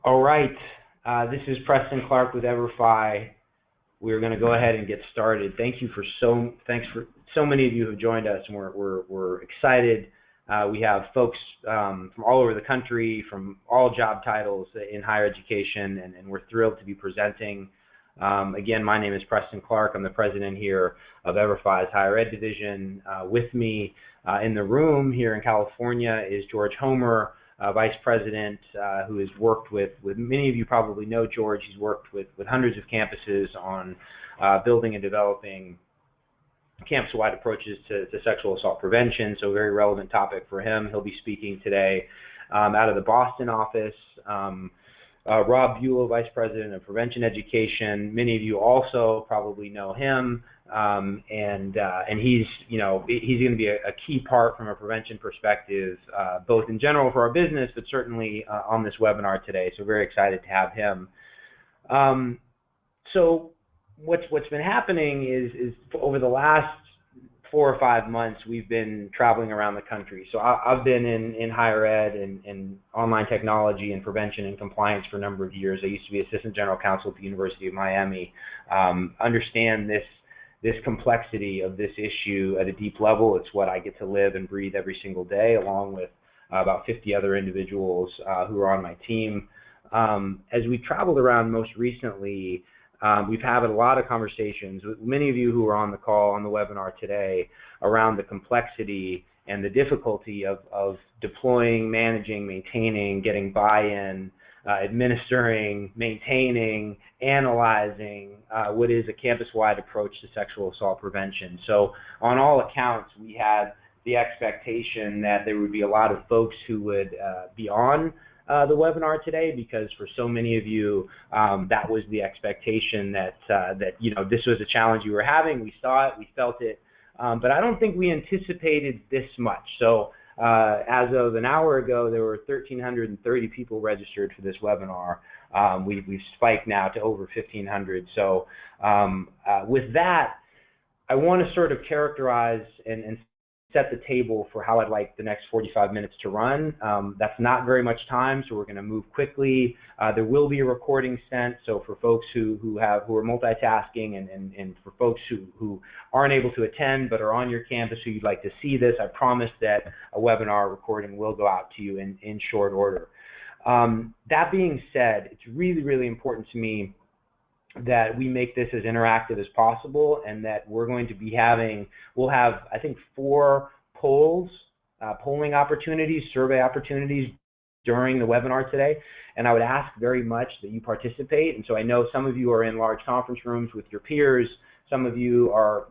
All right, this is Preston Clark with EverFi. We're going to go ahead and get started. Thanks for so many of you who have joined us, and we're excited. We have folks from all over the country, from all job titles in higher education, and we're thrilled to be presenting. Again, my name is Preston Clark. I'm the president here of EverFi's Higher Ed Division. With me in the room here in California is George Homer, Vice President, who has worked with many of you probably know George. He's worked with hundreds of campuses on building and developing campus-wide approaches to sexual assault prevention, so a very relevant topic for him. He'll be speaking today out of the Boston office. Rob Bulow, Vice President of Prevention Education. Many of you also probably know him, and he's going to be a key part from a prevention perspective, both in general for our business, but certainly on this webinar today. So very excited to have him. So what's been happening is over the last 4 or 5 months, we've been traveling around the country. So I've been in higher ed and online technology and prevention and compliance for a number of years. I used to be Assistant General Counsel at the University of Miami. Understand this complexity of this issue at a deep level. It's what I get to live and breathe every single day, along with about 50 other individuals who are on my team. As we traveled around most recently, we've had a lot of conversations with many of you who are on the call, on the webinar today, around the complexity and the difficulty of deploying, managing, maintaining, getting buy-in, administering, maintaining, analyzing what is a campus-wide approach to sexual assault prevention. So on all accounts, we had the expectation that there would be a lot of folks who would be on the webinar today, because for so many of you, that was the expectation that this was a challenge you were having. We saw it, we felt it, but I don't think we anticipated this much. So as of an hour ago, there were 1,330 people registered for this webinar. We've spiked now to over 1,500. So with that, I want to sort of characterize and set the table for how I'd like the next 45 minutes to run. That's not very much time, so we're going to move quickly. There will be a recording sent, so for folks who are multitasking and for folks who aren't able to attend but are on your campus who you'd like to see this, I promise that a webinar recording will go out to you in short order. That being said, it's really, really important to me that we make this as interactive as possible, and that we'll have, I think, 4 polling opportunities, survey opportunities during the webinar today, and I would ask very much that you participate. And so I know some of you are in large conference rooms with your peers, some of you are,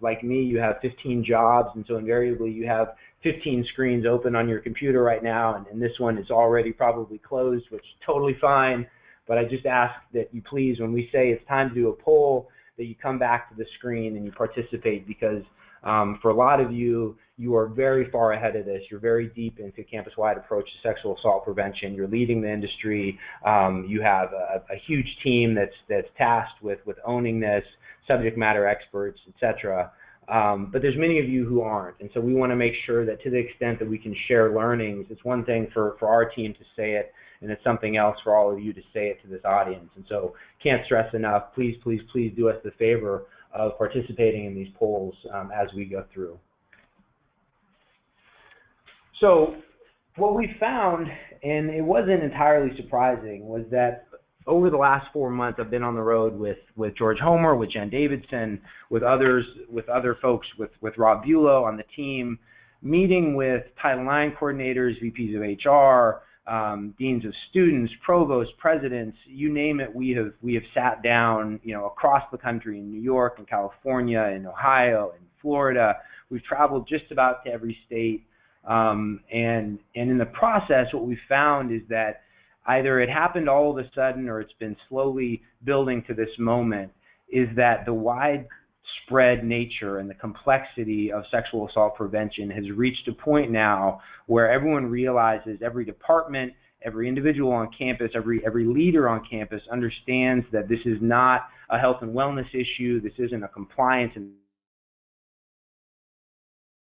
like me, you have 15 jobs, and so invariably you have 15 screens open on your computer right now, and this one is already probably closed, which is totally fine. But I just ask that you please, when we say it's time to do a poll, that you come back to the screen and you participate, because for a lot of you, you are very far ahead of this. You're very deep into campus-wide approach to sexual assault prevention. You're leading the industry. You have a huge team that's tasked with owning this, subject matter experts, etc. But there's many of you who aren't, and so we want to make sure that to the extent that we can share learnings, it's one thing for our team to say it, and it's something else for all of you to say it to this audience. And so can't stress enough, please, please, please do us the favor of participating in these polls as we go through. So what we found, and it wasn't entirely surprising, was that over the last 4 months, I've been on the road with George Homer, with Jen Davidson, with other folks, with Rob Bulow on the team, meeting with Title IX coordinators, VPs of HR, deans of students, provosts, presidents, you name it. We have sat down, across the country, in New York, in California, in Ohio, in Florida. We've traveled just about to every state, and in the process, what we found is that either it happened all of a sudden or it's been slowly building to this moment, is that the widespread nature and the complexity of sexual assault prevention has reached a point now where everyone realizes, every department, every individual on campus, every leader on campus understands that this is not a health and wellness issue, this isn't a compliance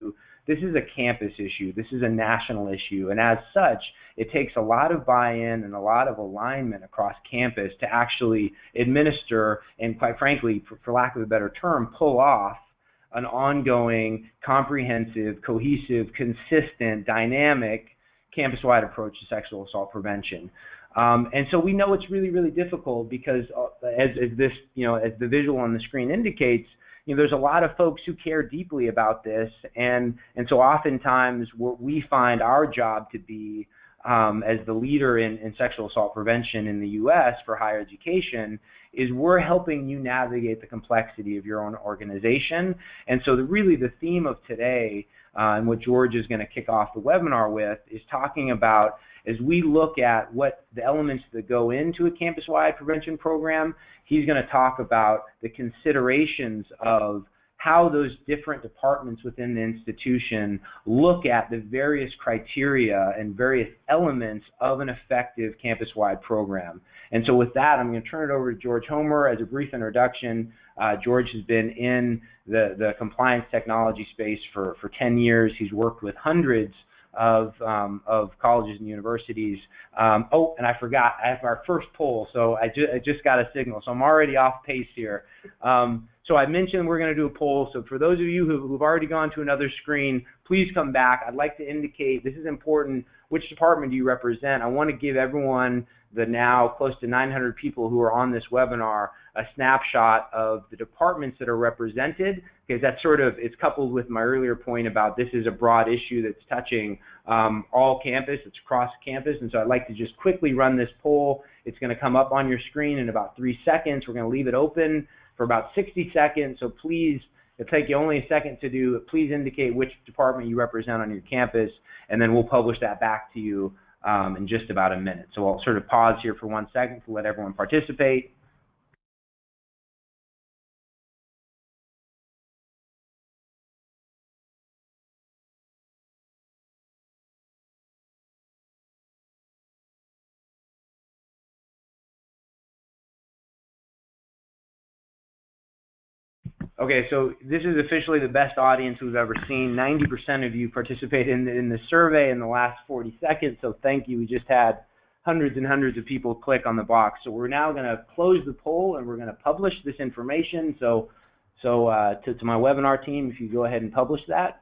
issue, this is a campus issue. This is a national issue. And as such, it takes a lot of buy-in and a lot of alignment across campus to actually administer and, quite frankly, for lack of a better term, pull off an ongoing, comprehensive, cohesive, consistent, dynamic, campus-wide approach to sexual assault prevention. And so we know it's really, really difficult because as this, as the visual on the screen indicates, there's a lot of folks who care deeply about this, and so oftentimes what we find our job to be as the leader in sexual assault prevention in the U.S. for higher education is we're helping you navigate the complexity of your own organization. And so really the theme of today and what George is going to kick off the webinar with is talking about, as we look at what the elements that go into a campus-wide prevention program, he's going to talk about the considerations of how those different departments within the institution look at the various criteria and various elements of an effective campus-wide program. And so with that, I'm going to turn it over to George Homer as a brief introduction. George has been in the compliance technology space for 10 years. He's worked with hundreds of colleges and universities. Oh, and I forgot, I have our first poll, so I just got a signal, so I'm already off pace here. So I mentioned we're going to do a poll, so for those of you who've already gone to another screen, please come back. I'd like to indicate, this is important, which department do you represent? I want to give everyone, the now close to 900 people who are on this webinar, a snapshot of the departments that are represented, because that's sort of, it's coupled with my earlier point about this is a broad issue that's touching all campus, it's across campus, and so I'd like to just quickly run this poll. It's going to come up on your screen in about 3 seconds. We're going to leave it open for about 60 seconds, so please, it'll take you only a second to do. Please indicate which department you represent on your campus, and then we'll publish that back to you in just about a minute. So I'll sort of pause here for 1 second to let everyone participate. Okay, so this is officially the best audience we've ever seen. 90% of you participated in the survey in the last 40 seconds, so thank you. We just had hundreds and hundreds of people click on the box. So we're now going to close the poll and we're going to publish this information. So to my webinar team, if you go ahead and publish that.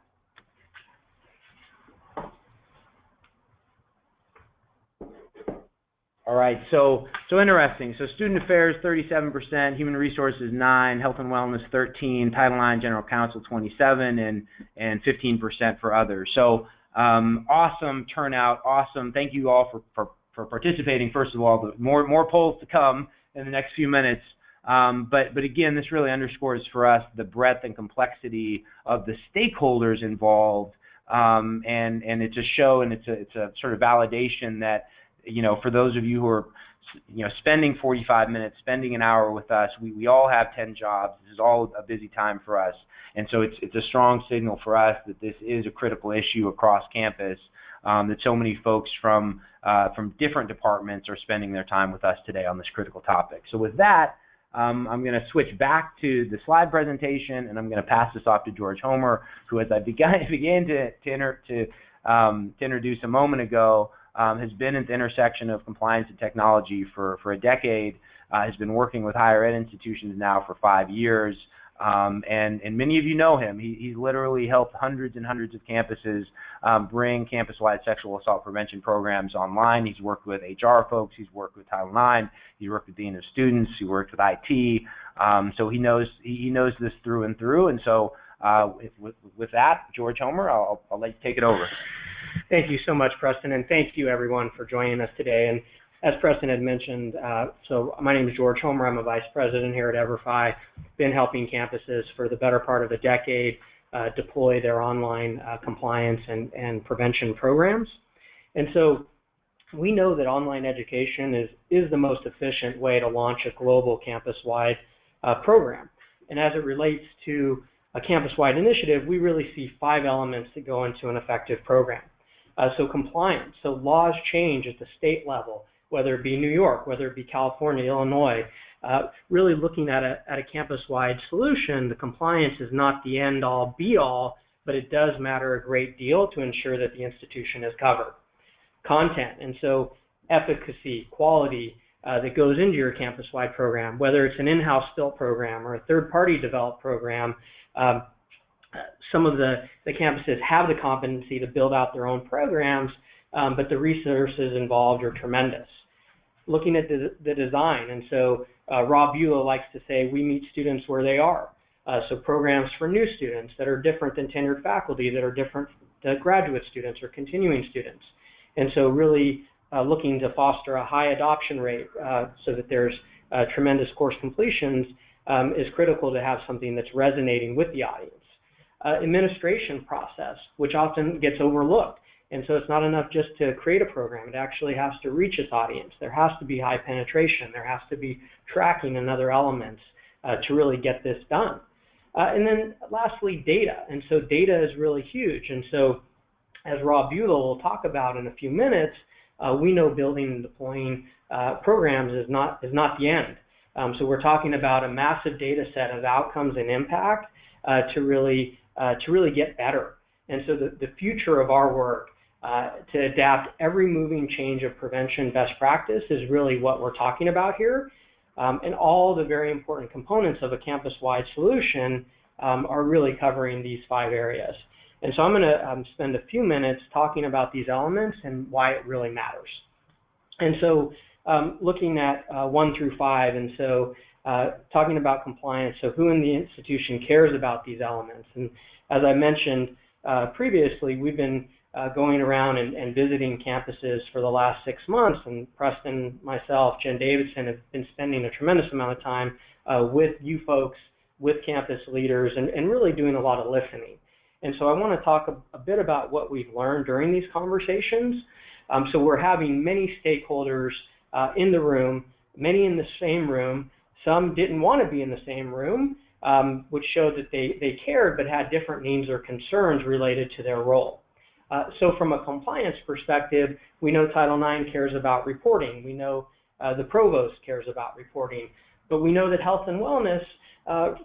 All right, so interesting. So student affairs, 37%, human resources, 9%, health and wellness, 13%, Title IX, general counsel, 27%, and 15% for others. So awesome turnout, awesome. Thank you all for participating. First of all, more polls to come in the next few minutes. But again, this really underscores for us the breadth and complexity of the stakeholders involved, and it's a show and it's a sort of validation that, for those of you who are, spending 45 minutes, spending an hour with us, we all have 10 jobs. This is all a busy time for us. And so it's a strong signal for us that this is a critical issue across campus, that so many folks from different departments are spending their time with us today on this critical topic. So with that, I'm going to switch back to the slide presentation, and I'm going to pass this off to George Homer, who, as I began to introduce a moment ago, has been at the intersection of compliance and technology for a decade, has been working with higher ed institutions now for 5 years, and many of you know him. He's literally helped hundreds and hundreds of campuses bring campus-wide sexual assault prevention programs online. He's worked with HR folks, he's worked with Title IX, he's worked with Dean of Students, he worked with IT, so he knows this through and through. And so with that, George Homer, I'll let you take it over. Thank you so much, Preston, and thank you everyone for joining us today. And as Preston had mentioned, so my name is George Homer. I'm a vice president here at EverFi. Been helping campuses for the better part of a decade deploy their online compliance and prevention programs. And so we know that online education is the most efficient way to launch a global campus-wide program. And as it relates to a campus-wide initiative, we really see 5 elements that go into an effective program. So compliance, so laws change at the state level, whether it be New York, whether it be California, Illinois. Really looking at a campus-wide solution, the compliance is not the end-all, be-all, but it does matter a great deal to ensure that the institution is covered. Content, and so efficacy, quality that goes into your campus-wide program, whether it's an in-house built program or a third-party developed program. Some of the campuses have the competency to build out their own programs, but the resources involved are tremendous. Looking at the design, and so Rob Beulah likes to say we meet students where they are. So programs for new students that are different than tenured faculty, that are different than graduate students or continuing students. And so really looking to foster a high adoption rate so that there's tremendous course completions is critical to have something that's resonating with the audience. Administration process, which often gets overlooked. And so it's not enough just to create a program. It actually has to reach its audience. There has to be high penetration. There has to be tracking and other elements to really get this done. And then lastly, data. And so data is really huge. And so as Rob Beulah will talk about in a few minutes, we know building and deploying programs is not the end. So we're talking about a massive data set of outcomes and impact to really get better. And so the future of our work to adapt every moving change of prevention best practice is really what we're talking about here. And all the very important components of a campus-wide solution are really covering these 5 areas. And so I'm going to spend a few minutes talking about these elements and why it really matters. And so looking at 1 through 5, and so talking about compliance, so who in the institution cares about these elements. And as I mentioned previously, we've been going around and visiting campuses for the last 6 months, and Preston, myself, Jen Davidson have been spending a tremendous amount of time with you folks, with campus leaders, and really doing a lot of listening. And so I want to talk a bit about what we've learned during these conversations. So we're having many stakeholders in the room, many in the same room. Some didn't want to be in the same room, which showed that they cared but had different needs or concerns related to their role. So from a compliance perspective, we know Title IX cares about reporting. We know the provost cares about reporting. But we know that health and wellness,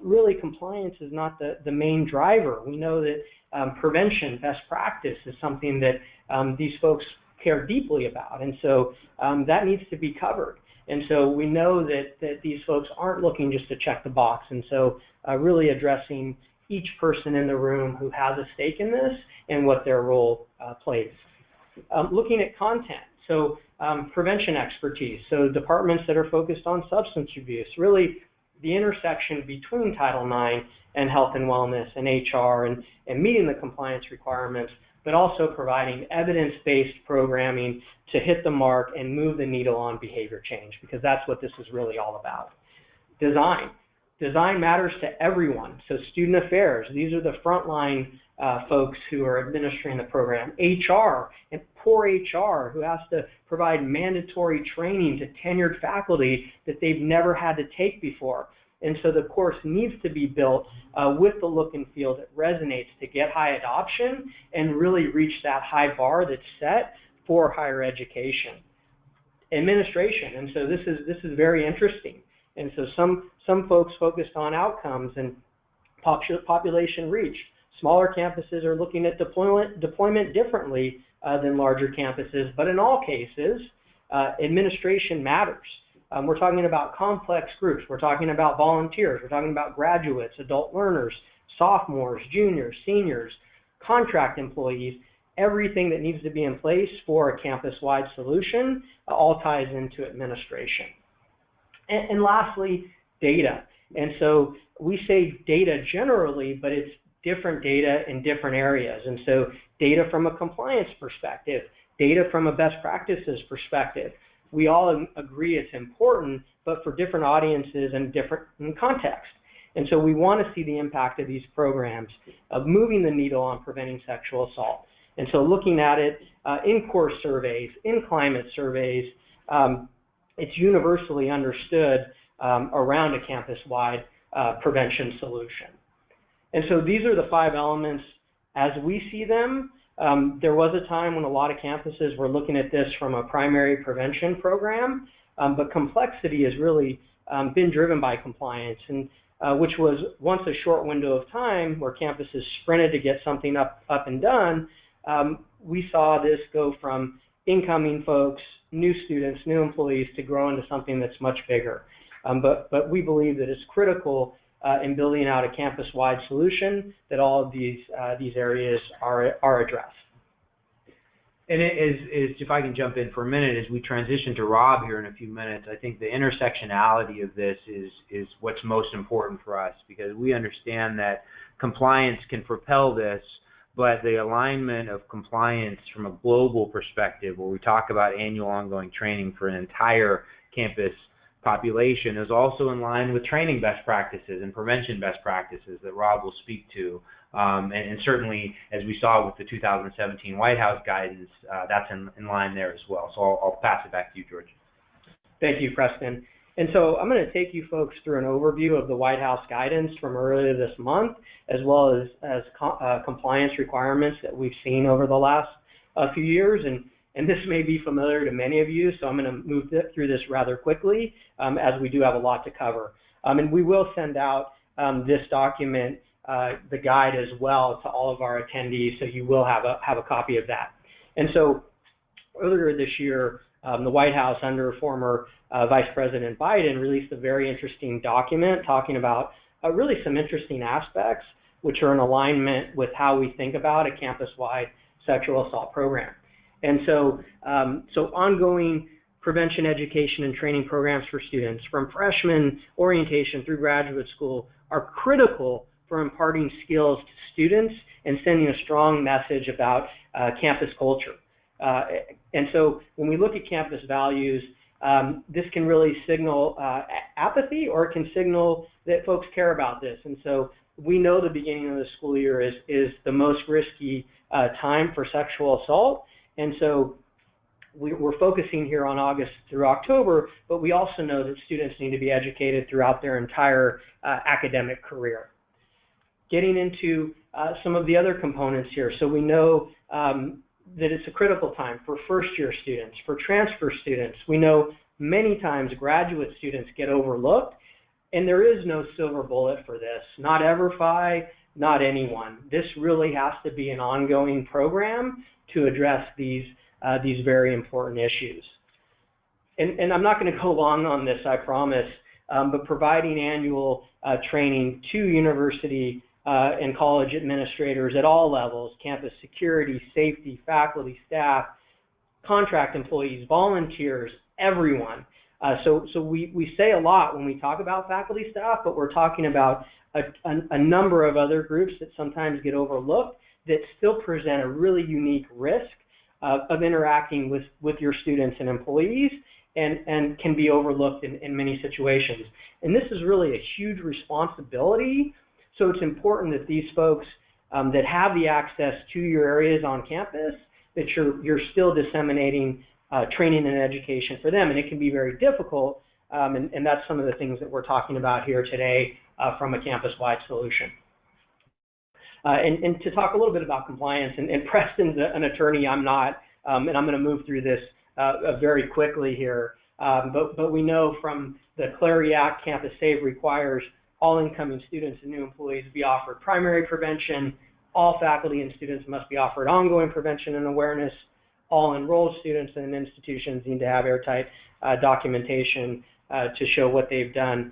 really compliance is not the main driver. We know that prevention, best practice is something that these folks care deeply about. And so that needs to be covered. And so we know that these folks aren't looking just to check the box. And so really addressing each person in the room who has a stake in this and what their role plays. Looking at content, so prevention expertise, so departments that are focused on substance abuse, really the intersection between Title IX and health and wellness and HR and meeting the compliance requirements, but also providing evidence-based programming to hit the mark and move the needle on behavior change, because that's what this is really all about. Design. Design matters to everyone. So student affairs, these are the frontline folks who are administering the program. HR, and poor HR, who has to provide mandatory training to tenured faculty that they've never had to take before. And so the course needs to be built with the look and feel that resonates to get high adoption and really reach that high bar that's set for higher education. Administration, and so this is very interesting. And so some folks focused on outcomes and population reach. Smaller campuses are looking at deployment differently than larger campuses, but in all cases, administration matters. We're talking about complex groups. We're talking about volunteers. We're talking about graduates, adult learners, sophomores, juniors, seniors, contract employees. Everything that needs to be in place for a campus-wide solution all ties into administration. And lastly, data. And so we say data generally, but it's different data in different areas. And so data from a compliance perspective, data from a best practices perspective. We all agree it's important, but for different audiences and different context. And so we want to see the impact of these programs of moving the needle on preventing sexual assault. And so looking at it in course surveys, in climate surveys, it's universally understood around a campus-wide prevention solution. And so these are the 5 elements as we see them. There was a time when a lot of campuses were looking at this from a primary prevention program, but complexity has really been driven by compliance. And which was once a short window of time where campuses sprinted to get something up and done, we saw this go from incoming folks, new students, new employees, to grow into something that's much bigger. But we believe that it's critical in building out a campus-wide solution that all of these areas are addressed. And if I can jump in for a minute, as we transition to Rob here in a few minutes, I think the intersectionality of this is what's most important for us, because we understand that compliance can propel this, but the alignment of compliance from a global perspective, where we talk about annual ongoing training for an entire campus population, is also in line with training best practices and prevention best practices that Rob will speak to. And certainly, as we saw with the 2017 White House guidance, that's in line there as well. So I'll pass it back to you, George. Thank you, Preston. And so I'm going to take you folks through an overview of the White House guidance from earlier this month, as well as compliance requirements that we've seen over the last few years. And this may be familiar to many of you, so I'm going to move through this rather quickly, as we do have a lot to cover. And we will send out this document, the guide, as well to all of our attendees, so you will have a copy of that. And so earlier this year, the White House, under former Vice President Biden, released a very interesting document talking about really some interesting aspects which are in alignment with how we think about a campus-wide sexual assault program. And so, ongoing prevention education and training programs for students, from freshman orientation through graduate school, are critical for imparting skills to students and sending a strong message about campus culture. And so when we look at campus values, this can really signal apathy, or it can signal that folks care about this. And so we know the beginning of the school year is the most risky time for sexual assault. And so we're focusing here on August through October, but we also know that students need to be educated throughout their entire academic career. Getting into some of the other components here. So we know that it's a critical time for first-year students, for transfer students. We know many times graduate students get overlooked, and there is no silver bullet for this. Not EverFi, not anyone. This really has to be an ongoing program to address these very important issues. And I'm not going to go long on this, I promise, but providing annual training to university and college administrators at all levels, campus security, safety, faculty, staff, contract employees, volunteers, everyone. So we say a lot when we talk about faculty, staff, but we're talking about a number of other groups that sometimes get overlooked that still present a really unique risk of interacting with your students and employees, and can be overlooked in many situations. And this is really a huge responsibility. So it's important that these folks that have the access to your areas on campus, that you're still disseminating training and education for them. And it can be very difficult, and that's some of the things that we're talking about here today from a campus-wide solution. And to talk a little bit about compliance, and Preston's an attorney, I'm not, and I'm going to move through this very quickly here, but we know from the Clarity Act, Campus Save requires all incoming students and new employees be offered primary prevention. All faculty and students must be offered ongoing prevention and awareness. All enrolled students and institutions need to have airtight documentation to show what they've done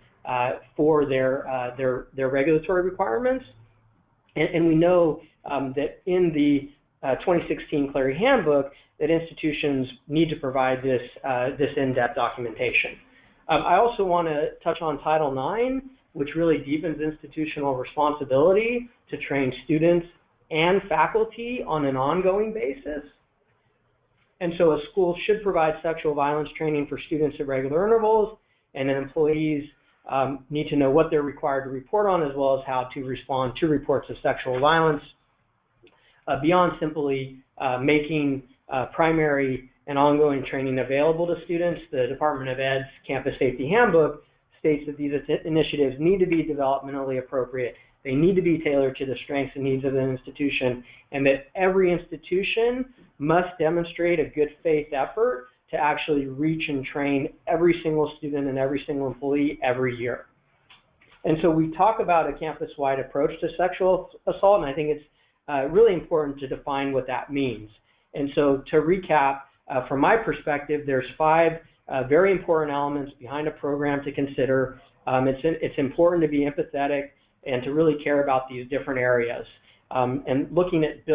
for their regulatory requirements. And we know that in the 2016 Clarity Handbook that institutions need to provide this in-depth documentation. I also want to touch on Title IX, which really deepens institutional responsibility to train students and faculty on an ongoing basis. And so a school should provide sexual violence training for students at regular intervals, and employees need to know what they're required to report on, as well as how to respond to reports of sexual violence. Beyond simply making primary and ongoing training available to students, the Department of Ed's Campus Safety Handbook states that these initiatives need to be developmentally appropriate. They need to be tailored to the strengths and needs of the institution, and that every institution must demonstrate a good faith effort to actually reach and train every single student and every single employee every year. And so we talk about a campus-wide approach to sexual assault, and I think it's really important to define what that means. And so to recap, from my perspective, there's 5 very important elements behind a program to consider. It's important to be empathetic and to really care about these different areas. And looking at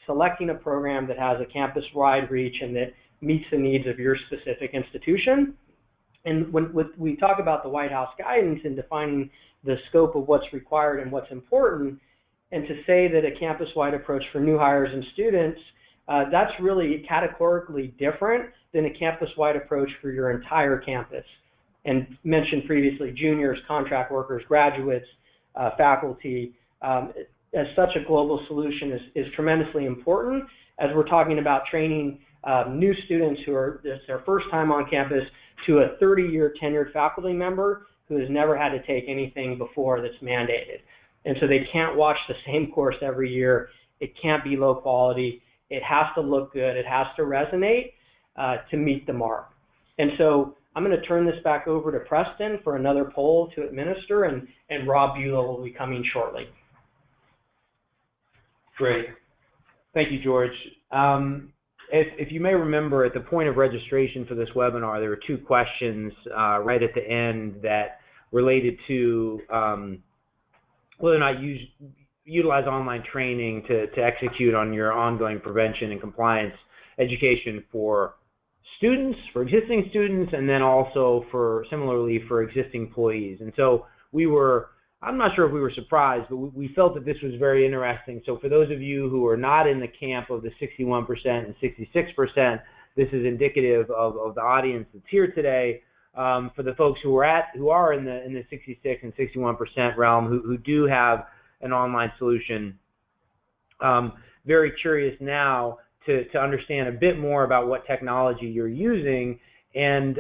selecting a program that has a campus-wide reach and that meets the needs of your specific institution. And when we talk about the White House guidance in defining the scope of what's required and what's important, and to say that a campus-wide approach for new hires and students, that's really categorically different than a campus-wide approach for your entire campus. And mentioned previously, juniors, contract workers, graduates, faculty. As such a global solution is tremendously important as we're talking about training new students who are, this their first time on campus, to a 30-year tenured faculty member who has never had to take anything before that's mandated. And so they can't watch the same course every year. It can't be low quality. It has to look good. It has to resonate to meet the mark. And so I'm going to turn this back over to Preston for another poll to administer, and Rob Beulah will be coming shortly. Great. Thank you, George. If you may remember, at the point of registration for this webinar, there were 2 questions right at the end that related to whether or not you utilize online training to execute on your ongoing prevention and compliance education for students, for existing students, and then also similarly for existing employees. And so I'm not sure if we were surprised, but we felt that this was very interesting. So for those of you who are not in the camp of the 61% and 66%, this is indicative of the audience that's here today. For the folks who are in the 66 and 61% realm who do have an online solution, very curious now to understand a bit more about what technology you're using. And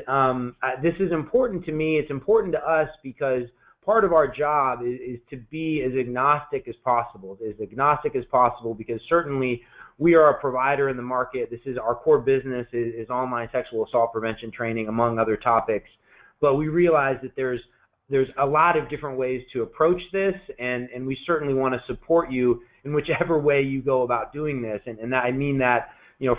this is important to me. It's important to us because part of our job is to be as agnostic as possible, because certainly we are a provider in the market. This is our core business is online sexual assault prevention training, among other topics. But we realize that there's a lot of different ways to approach this, and we certainly want to support you in whichever way you go about doing this. And I mean that,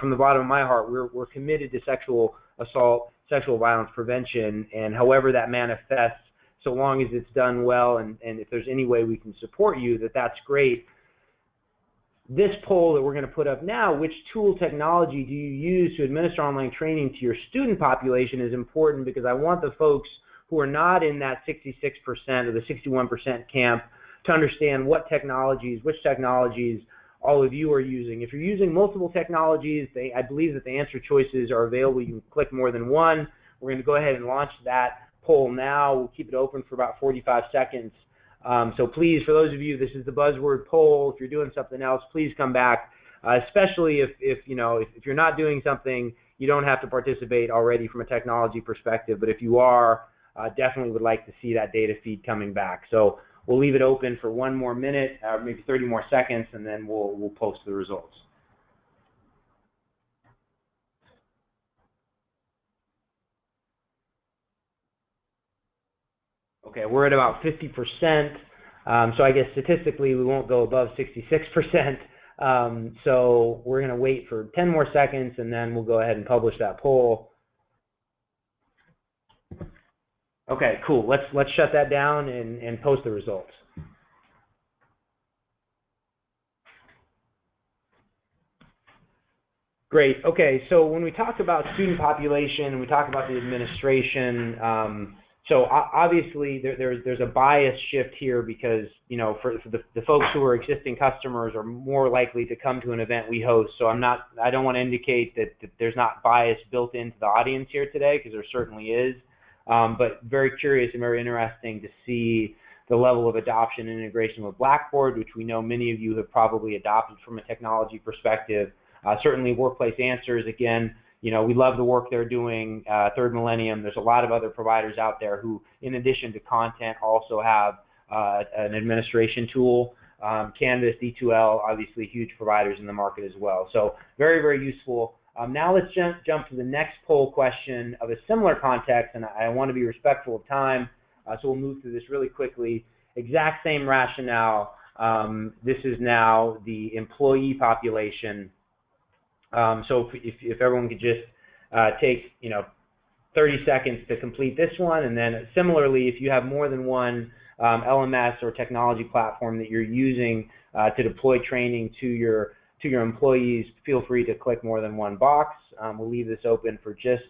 from the bottom of my heart, we're committed to sexual assault, sexual violence prevention, and however that manifests, so long as it's done well, and if there's any way we can support you, that's great. This poll that we're going to put up now, which tool technology do you use to administer online training to your student population, is important because I want the folks who are not in that 66% or the 61% camp to understand which technologies all of you are using. If you're using multiple technologies, I believe that the answer choices are available. You can click more than one. We're going to go ahead and launch that poll now. We'll keep it open for about 45 seconds. So please, for those of you, this is the buzzword poll. If you're doing something else, please come back. Especially if you're not doing something, you don't have to participate already from a technology perspective. But if you are, definitely would like to see that data feed coming back. So we'll leave it open for 1 more minute, maybe 30 more seconds, and then we'll post the results. Okay, we're at about 50%, so I guess statistically we won't go above 66%. So we're going to wait for 10 more seconds, and then we'll go ahead and publish that poll. Okay, cool. Let's shut that down and post the results. Great. Okay, so when we talk about student population, we talk about the administration. So obviously there's a bias shift here because for the folks who are existing customers are more likely to come to an event we host. So I don't want to indicate that there's not bias built into the audience here today, because there certainly is. But very curious and very interesting to see the level of adoption and integration with Blackboard, which we know many of you have probably adopted from a technology perspective. Certainly Workplace Answers, again, we love the work they're doing. Third Millennium, there's a lot of other providers out there who, in addition to content, also have an administration tool. Canvas, D2L, obviously huge providers in the market as well. So very, very useful. Now let's jump to the next poll question of a similar context, and I want to be respectful of time. So we'll move through this really quickly. Exact same rationale. This is now the employee population. So if everyone could just take 30 seconds to complete this one, and then similarly, if you have more than one LMS or technology platform that you're using to deploy training to your employees, feel free to click more than one box. We'll leave this open for just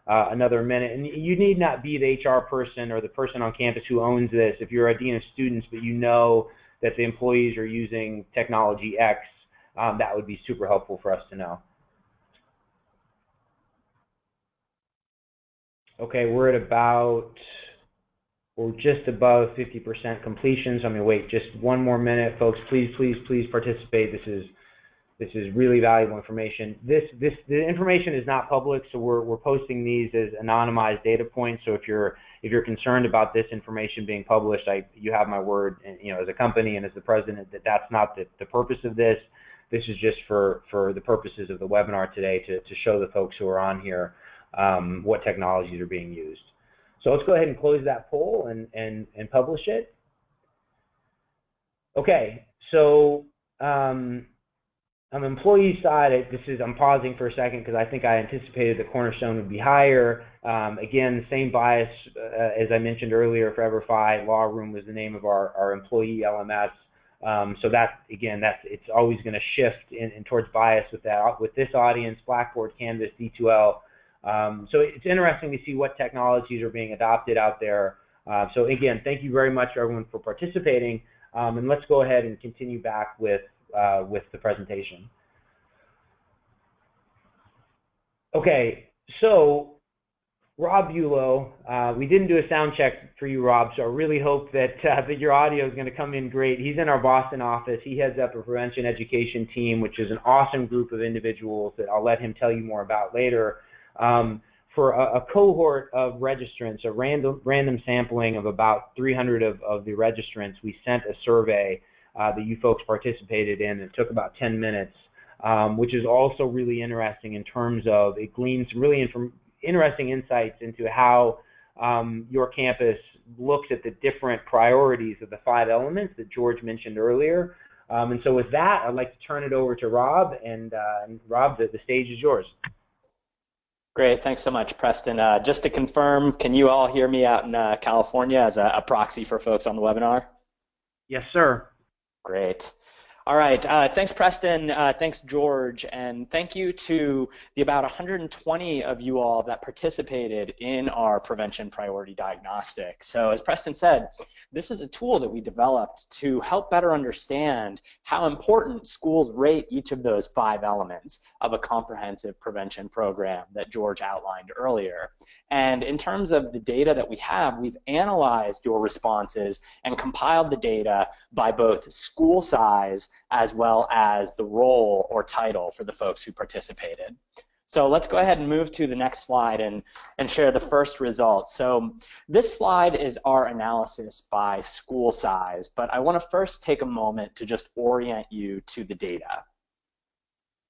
another minute. And you need not be the HR person or the person on campus who owns this. If you're a dean of students, but you know that the employees are using technology X, that would be super helpful for us to know. Okay, we're just above 50% completion, so I'm going to wait just one more minute. Folks, please participate. This is really valuable information. The information is not public, so we're posting these as anonymized data points. So if you're concerned about this information being published, you have my word, as a company and as the president, that's not the purpose of this. This is just for the purposes of the webinar today to show the folks who are on here what technologies are being used. So let's go ahead and close that poll and publish it. Okay, so on the employee side, I'm pausing for a second because I think I anticipated the cornerstone would be higher. Again, the same bias as I mentioned earlier for EverFi. Law Room was the name of our employee LMS. So it's always going to shift in towards bias with this audience, Blackboard, Canvas, D2L. So it's interesting to see what technologies are being adopted out there. So again, thank you very much everyone for participating. And let's go ahead and continue back with the presentation. Okay, so Rob Bulow, we didn't do a sound check for you, Rob, so I really hope that your audio is going to come in great. He's in our Boston office. He heads up a prevention education team, which is an awesome group of individuals that I'll let him tell you more about later. For a cohort of registrants, a random sampling of about 300 of the registrants, we sent a survey that you folks participated in. It took about 10 minutes, which is also really interesting in terms of it gleans some really interesting insights into how your campus looks at the different priorities of the 5 elements that George mentioned earlier. And so with that, I'd like to turn it over to Rob, and Rob, the stage is yours. Great, thanks so much, Preston. Just to confirm, can you all hear me out in California as a proxy for folks on the webinar? Yes, sir. Great. All right, thanks Preston, thanks George, and thank you to the about 120 of you all that participated in our prevention priority diagnostic. So as Preston said, this is a tool that we developed to help better understand how important schools rate each of those 5 elements of a comprehensive prevention program that George outlined earlier. And in terms of the data that we have, we've analyzed your responses and compiled the data by both school size as well as the role or title for the folks who participated. So let's go ahead and move to the next slide and share the first results. So this slide is our analysis by school size, but I want to first take a moment to just orient you to the data.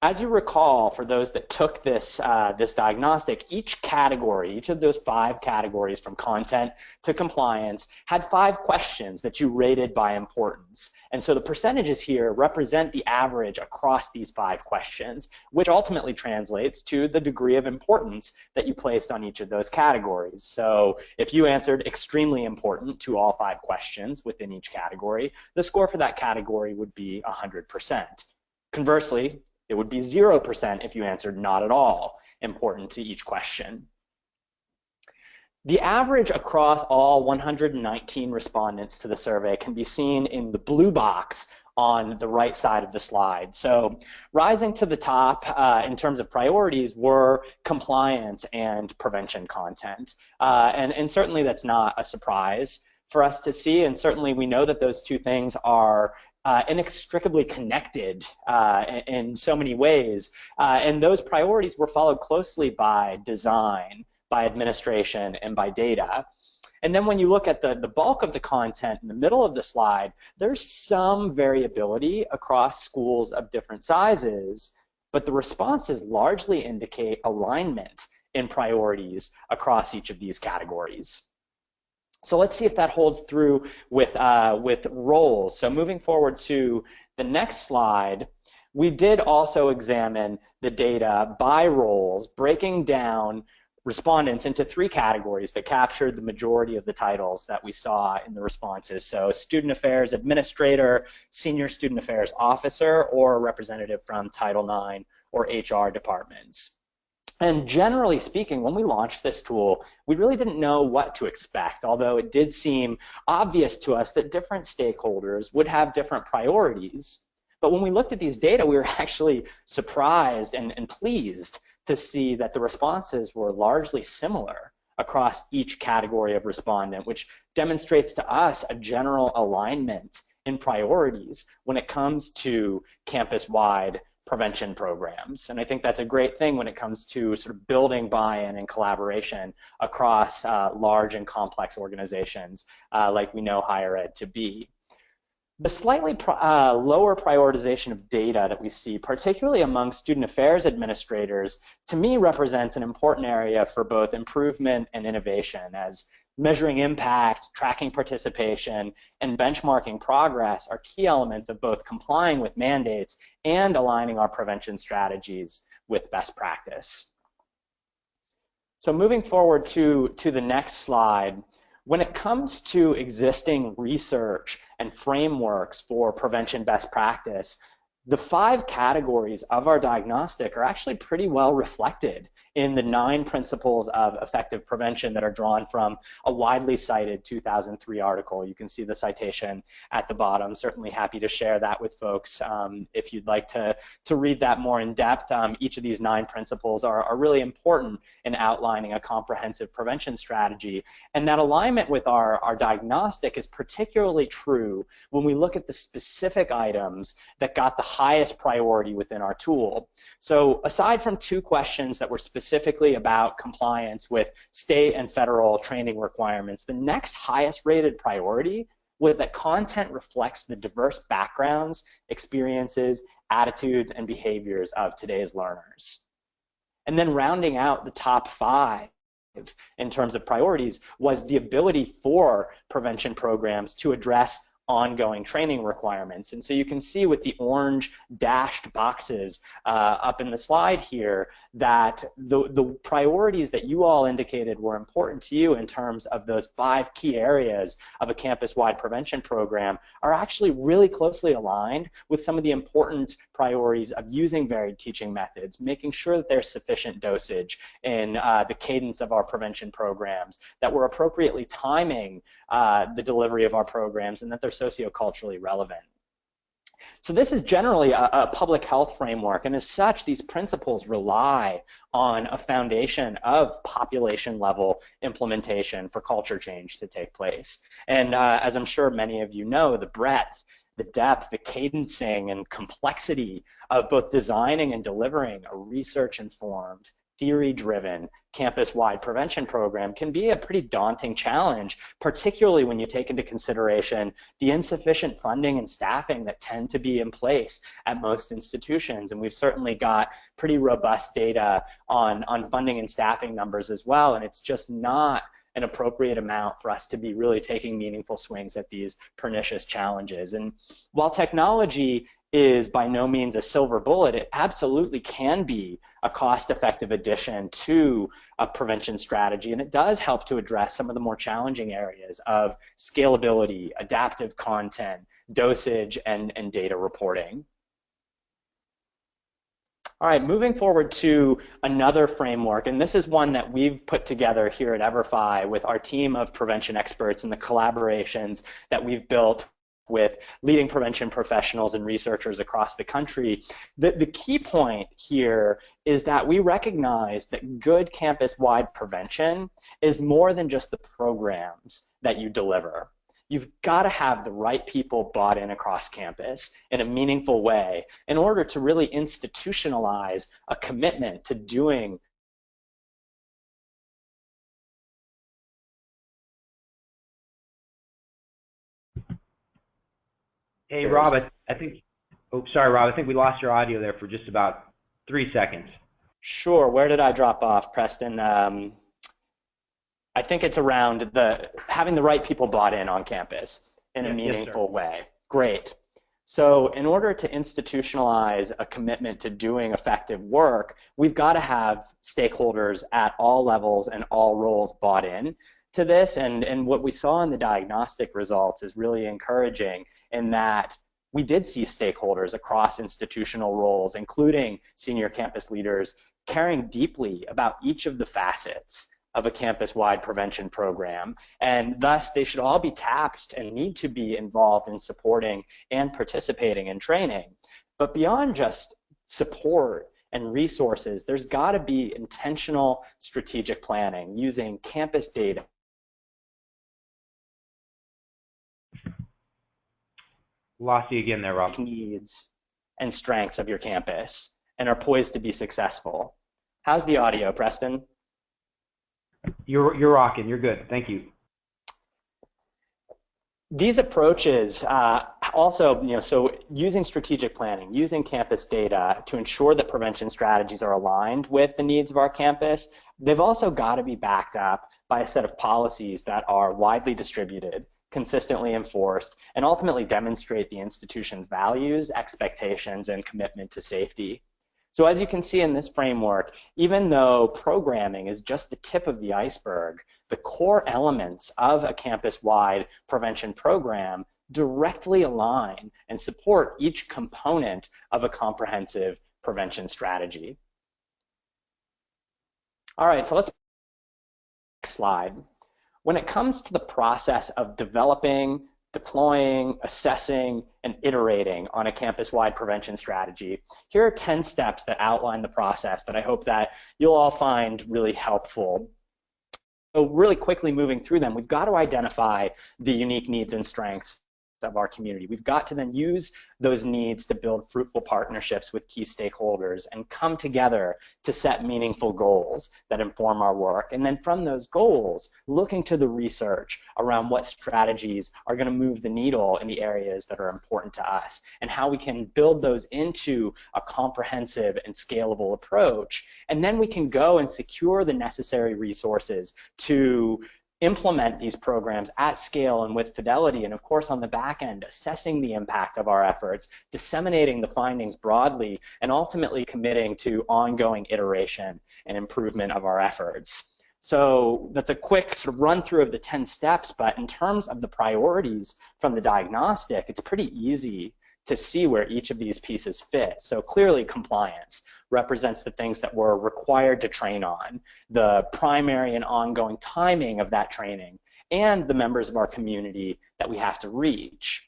As you recall, for those that took this, this diagnostic, each category, each of those 5 categories from content to compliance had 5 questions that you rated by importance. And so the percentages here represent the average across these 5 questions, which ultimately translates to the degree of importance that you placed on each of those categories. So if you answered extremely important to all 5 questions within each category, the score for that category would be 100%. Conversely, it would be 0% if you answered not at all important to each question. The average across all 119 respondents to the survey can be seen in the blue box on the right side of the slide. So rising to the top in terms of priorities were compliance and prevention content. And certainly that's not a surprise for us to see, and certainly we know that those 2 things are inextricably connected in so many ways. And those priorities were followed closely by design, by administration, and by data. And then when you look at the bulk of the content in the middle of the slide, there's some variability across schools of different sizes, but the responses largely indicate alignment in priorities across each of these categories. So let's see if that holds through with roles. So moving forward to the next slide, we did also examine the data by roles, breaking down respondents into 3 categories that captured the majority of the titles that we saw in the responses. So student affairs administrator, senior student affairs officer, or a representative from Title IX or HR departments. And generally speaking, when we launched this tool, we really didn't know what to expect, although it did seem obvious to us that different stakeholders would have different priorities. But when we looked at these data, we were actually surprised and pleased to see that the responses were largely similar across each category of respondent, which demonstrates to us a general alignment in priorities when it comes to campus-wide prevention programs. And I think that's a great thing when it comes to sort of building buy-in and collaboration across large and complex organizations like we know higher ed to be. The slightly lower prioritization of data that we see, particularly among student affairs administrators, to me represents an important area for both improvement and innovation, as measuring impact, tracking participation, and benchmarking progress are key elements of both complying with mandates and aligning our prevention strategies with best practice. So moving forward to the next slide, when it comes to existing research and frameworks for prevention best practice, the 5 categories of our diagnostic are actually pretty well reflected in the 9 principles of effective prevention that are drawn from a widely cited 2003 article. You can see the citation at the bottom. Certainly happy to share that with folks if you'd like to read that more in depth. Each of these 9 principles are really important in outlining a comprehensive prevention strategy. And that alignment with our diagnostic is particularly true when we look at the specific items that got the highest priority within our tool. So aside from 2 questions that were specifically about compliance with state and federal training requirements, the next highest rated priority was that content reflects the diverse backgrounds, experiences, attitudes, and behaviors of today's learners. And then rounding out the top 5 in terms of priorities was the ability for prevention programs to address ongoing training requirements. And so you can see with the orange dashed boxes up in the slide here that the priorities that you all indicated were important to you in terms of those 5 key areas of a campus-wide prevention program are actually really closely aligned with some of the important priorities of using varied teaching methods, making sure that there's sufficient dosage in the cadence of our prevention programs, that we're appropriately timing the delivery of our programs, and that they're socioculturally relevant. So this is generally a public health framework, and as such, these principles rely on a foundation of population-level implementation for culture change to take place. And as I'm sure many of you know, the breadth, the depth, the cadencing, and complexity of both designing and delivering a research-informed, theory-driven, campus-wide prevention program can be a pretty daunting challenge, particularly when you take into consideration the insufficient funding and staffing that tend to be in place at most institutions. And we've certainly got pretty robust data on funding and staffing numbers as well, and it's just not an appropriate amount for us to be really taking meaningful swings at these pernicious challenges. And while technology is by no means a silver bullet, it absolutely can be a cost-effective addition to a prevention strategy, and it does help to address some of the more challenging areas of scalability, adaptive content, dosage, and data reporting. All right, moving forward to another framework, and this is one that we've put together here at EverFi with our team of prevention experts and the collaborations that we've built with leading prevention professionals and researchers across the country. The key point here is that we recognize that good campus-wide prevention is more than just the programs that you deliver. You've got to have the right people bought in across campus in a meaningful way in order to really institutionalize a commitment to doing Hey, Rob, I think, oh, sorry, Rob, I think we lost your audio there for just about 3 seconds. Sure, where did I drop off, Preston? I think it's around having the right people bought in on campus in a meaningful way. Great. So in order to institutionalize a commitment to doing effective work, we've got to have stakeholders at all levels and all roles bought in to this. And what we saw in the diagnostic results is really encouraging in that we did see stakeholders across institutional roles, including senior campus leaders, caring deeply about each of the facets of a campus-wide prevention program, and thus they should all be tapped and need to be involved in supporting and participating in training. But beyond just support and resources, there's got to be intentional strategic planning using campus data. Lost you again there, Rob. Needs and strengths of your campus and are poised to be successful. How's the audio, Preston? You're rocking. You're good. Thank you. These approaches also, so using strategic planning, using campus data to ensure that prevention strategies are aligned with the needs of our campus, they've also got to be backed up by a set of policies that are widely distributed, consistently enforced, and ultimately demonstrate the institution's values, expectations, and commitment to safety. So as you can see in this framework, even though programming is just the tip of the iceberg, the core elements of a campus-wide prevention program directly align and support each component of a comprehensive prevention strategy. All right, so let's next slide. When it comes to the process of developing, deploying, assessing, and iterating on a campus-wide prevention strategy, here are 10 steps that outline the process that I hope that you'll all find really helpful. So really quickly moving through them, we've got to identify the unique needs and strengths of our community. We've got to then use those needs to build fruitful partnerships with key stakeholders and come together to set meaningful goals that inform our work. And then from those goals, looking to the research around what strategies are going to move the needle in the areas that are important to us and how we can build those into a comprehensive and scalable approach. And then we can go and secure the necessary resources to implement these programs at scale and with fidelity, and of course on the back end, assessing the impact of our efforts, disseminating the findings broadly, and ultimately committing to ongoing iteration and improvement of our efforts. So that's a quick sort of run through of the 10 steps, but in terms of the priorities from the diagnostic, it's pretty easy to see where each of these pieces fit. So clearly compliance represents the things that we're required to train on, the primary and ongoing timing of that training, and the members of our community that we have to reach.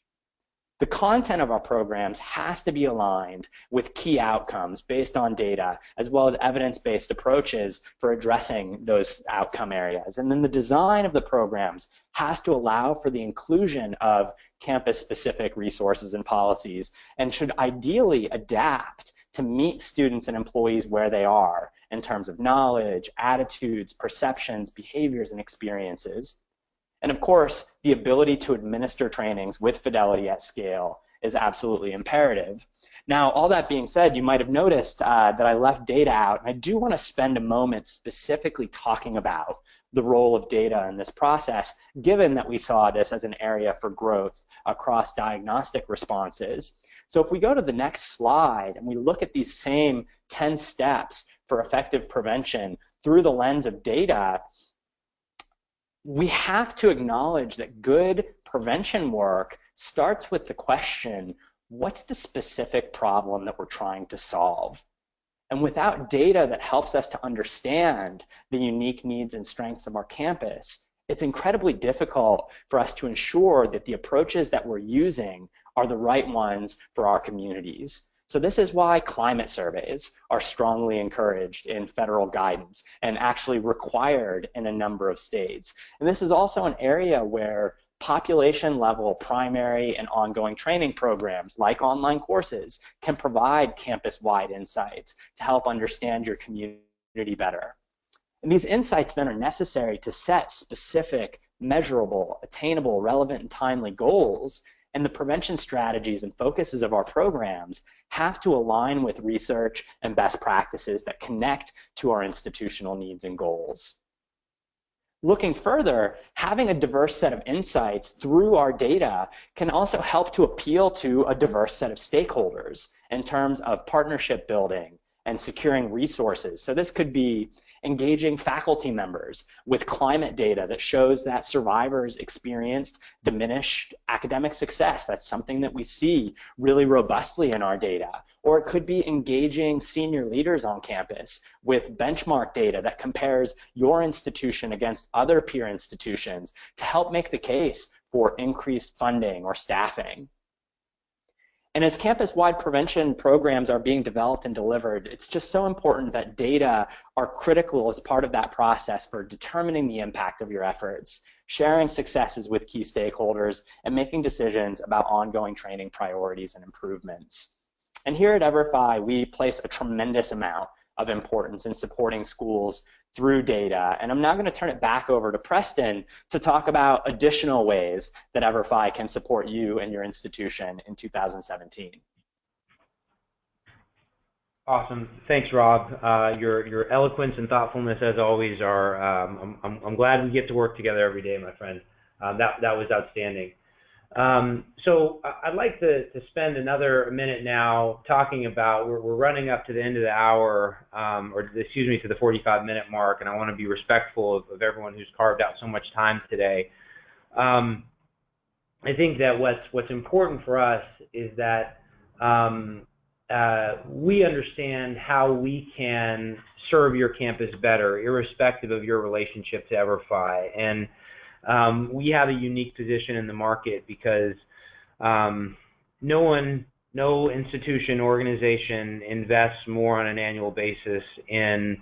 The content of our programs has to be aligned with key outcomes based on data, as well as evidence-based approaches for addressing those outcome areas. And then the design of the programs has to allow for the inclusion of campus-specific resources and policies, and should ideally adapt to meet students and employees where they are in terms of knowledge, attitudes, perceptions, behaviors, and experiences. And of course, the ability to administer trainings with fidelity at scale is absolutely imperative. Now, all that being said, you might have noticed that I left data out, and I do want to spend a moment specifically talking about the role of data in this process, given that we saw this as an area for growth across diagnostic responses. So if we go to the next slide and we look at these same 10 steps for effective prevention through the lens of data, we have to acknowledge that good prevention work starts with the question, what's the specific problem that we're trying to solve? And without data that helps us to understand the unique needs and strengths of our campus, it's incredibly difficult for us to ensure that the approaches that we're using are the right ones for our communities. So this is why climate surveys are strongly encouraged in federal guidance and actually required in a number of states. And this is also an area where population-level primary and ongoing training programs like online courses can provide campus-wide insights to help understand your community better. And these insights then are necessary to set specific, measurable, attainable, relevant, and timely goals, and the prevention strategies and focuses of our programs have to align with research and best practices that connect to our institutional needs and goals. Looking further, having a diverse set of insights through our data can also help to appeal to a diverse set of stakeholders in terms of partnership building and securing resources. So this could be engaging faculty members with climate data that shows that survivors experienced diminished academic success. That's something that we see really robustly in our data. Or it could be engaging senior leaders on campus with benchmark data that compares your institution against other peer institutions to help make the case for increased funding or staffing. And as campus-wide prevention programs are being developed and delivered, it's just so important that data are critical as part of that process for determining the impact of your efforts, sharing successes with key stakeholders, and making decisions about ongoing training priorities and improvements. And here at EverFi, we place a tremendous amount of importance in supporting schools through data. And I'm now going to turn it back over to Preston to talk about additional ways that EverFi can support you and your institution in 2017. Awesome. Thanks, Rob. Your eloquence and thoughtfulness, as always, are. I'm glad we get to work together every day, my friend. That was outstanding. So I'd like to spend another minute now talking about, we're running up to the end of the hour, or excuse me, to the 45-minute mark, and I want to be respectful of everyone who's carved out so much time today. I think that what's important for us is that we understand how we can serve your campus better, irrespective of your relationship to EverFi. And we have a unique position in the market because no institution, organization invests more on an annual basis in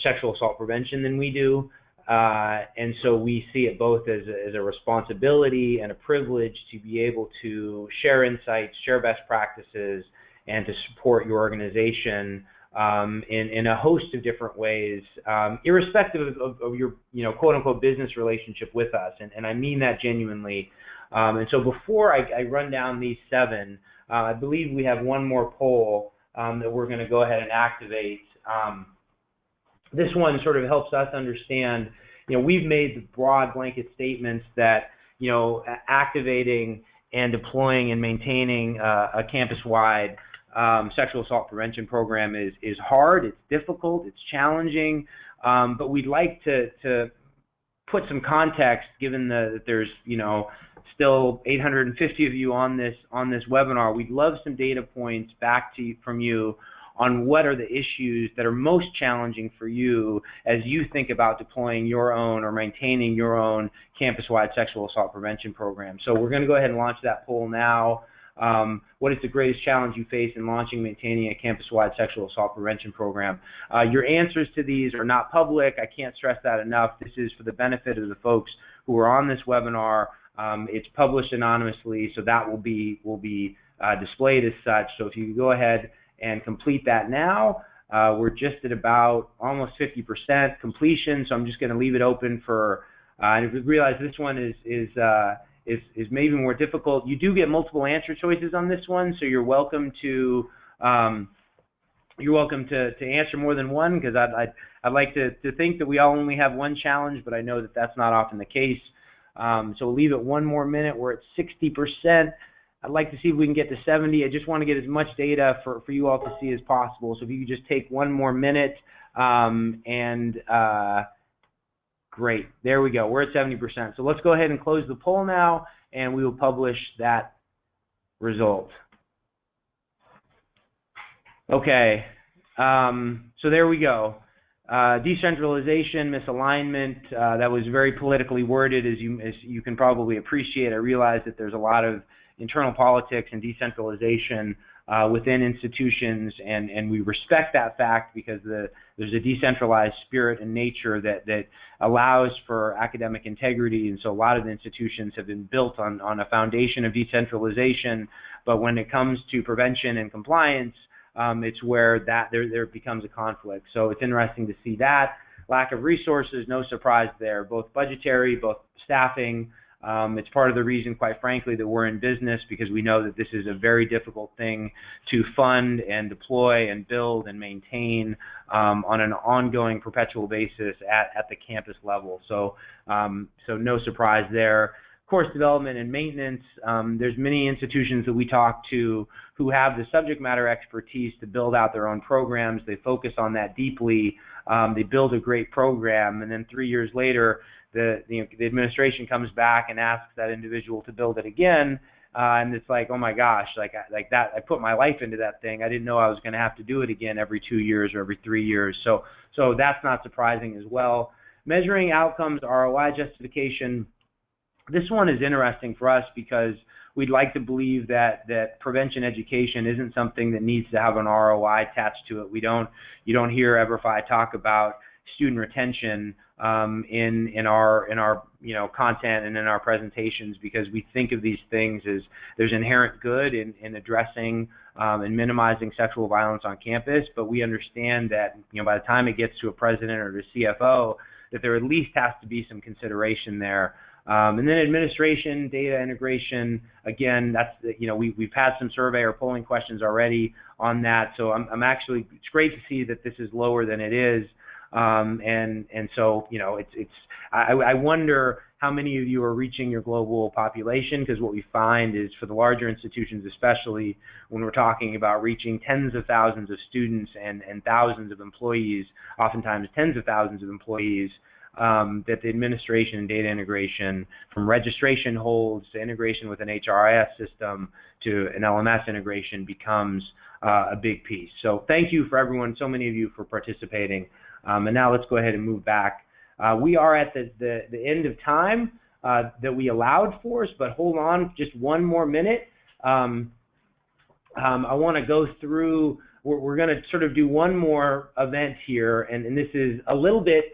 sexual assault prevention than we do. And so we see it both as a responsibility and a privilege to be able to share insights, share best practices, and to support your organization in a host of different ways, irrespective of your, quote unquote, business relationship with us. And I mean that genuinely. And so before I run down these 7, I believe we have one more poll that we're going to go ahead and activate. This one sort of helps us understand, we've made the broad blanket statements that, activating and deploying and maintaining a campus-wide sexual assault prevention program is hard, it's difficult, it's challenging, but we'd like to put some context, given that there's still 850 of you on this webinar. We'd love some data points back from you on what are the issues that are most challenging for you as you think about deploying your own or maintaining your own campus-wide sexual assault prevention program. So we're going to go ahead and launch that poll now. What is the greatest challenge you face in launching and maintaining a campus-wide sexual assault prevention program? Your answers to these are not public. I can't stress that enough. This is for the benefit of the folks who are on this webinar. It's published anonymously, so that will be displayed as such. So if you could go ahead and complete that now. We're just at about almost 50% completion, so I'm just going to leave it open for. I realize this one is maybe more difficult. You do get multiple answer choices on this one, so you're welcome to answer more than one, because I'd like to think that we all only have one challenge, but I know that that's not often the case. So we'll leave it one more minute. We're at 60%. I'd like to see if we can get to 70. I just want to get as much data for you all to see as possible. So if you could just take one more minute, great. There we go. We're at 70%. So let's go ahead and close the poll now, and we will publish that result. Okay. So there we go. Decentralization, misalignment, that was very politically worded, as you can probably appreciate. I realize that there's a lot of internal politics and decentralization within institutions, and we respect that fact because there's a decentralized spirit and nature that allows for academic integrity, and so a lot of the institutions have been built on a foundation of decentralization, but when it comes to prevention and compliance, it's where there becomes a conflict. So it's interesting to see that. Lack of resources, no surprise there, both budgetary, both staffing, It's part of the reason, quite frankly, that we're in business, because we know that this is a very difficult thing to fund and deploy and build and maintain on an ongoing, perpetual basis at the campus level. So, so no surprise there. Course development and maintenance, there's many institutions that we talk to who have the subject matter expertise to build out their own programs. They focus on that deeply. They build a great program, and then 3 years later, the administration comes back and asks that individual to build it again, and it's like, oh my gosh, like that, I put my life into that thing. I didn't know I was going to have to do it again every 2 years or every 3 years. So that's not surprising as well. Measuring outcomes, ROI justification. This one is interesting for us because we'd like to believe that prevention education isn't something that needs to have an ROI attached to it. You don't hear EverFi talk about student retention in our content and in our presentations, because we think of these things as there's inherent good in addressing and minimizing sexual violence on campus, but we understand that by the time it gets to a president or the CFO, that there at least has to be some consideration there. And then administration, data integration, again, that's, we've had some survey or polling questions already on that. So I'm actually, it's great to see that this is lower than it is. And so, I wonder how many of you are reaching your global population, because what we find is for the larger institutions, especially when we're talking about reaching tens of thousands of students and thousands of employees, oftentimes tens of thousands of employees, that the administration and data integration, from registration holds to integration with an HRIS system to an LMS integration, becomes a big piece. So thank you for everyone, so many of you, for participating. And now let's go ahead and move back. We are at the end of time that we allowed for us, but hold on just one more minute. I want to go through, we're going to sort of do one more event here, and this is a little bit